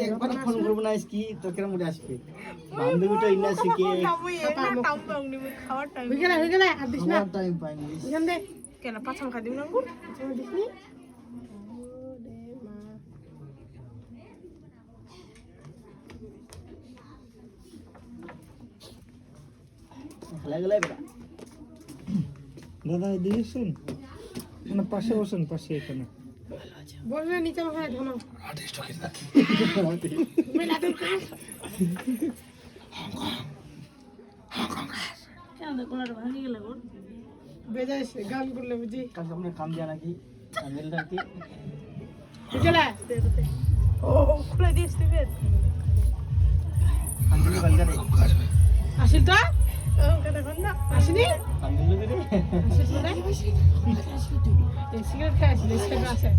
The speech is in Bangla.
একবার ফোন করবো না কি তো কেমন উঠে আসবে বান্ধবীটা ইন্না শিখে হয়ে গেলে আর দিস না টাইম পাইনি এখান দে কেন পাছাম খা দিম না গুড় দিস নি খেলা গেলে বেটা দাদা এদিকে শুন না পাশে বসুন পাশে এখানে বসে নিচে বসে ধনো কেন গলাটা ভাঙি গেল গুড় বেজাইস গান করলে বুঝি কালকে আমরা কাম দেয়া নাকি কামেলটা কি গেলে ও খুলে দিস তুই বের কামেলটা বালকা রে আসিল তো ও কথা কন না আসিনি কামেলটা রে আসিল তো সিগারেট খাইছিস সেটা আছে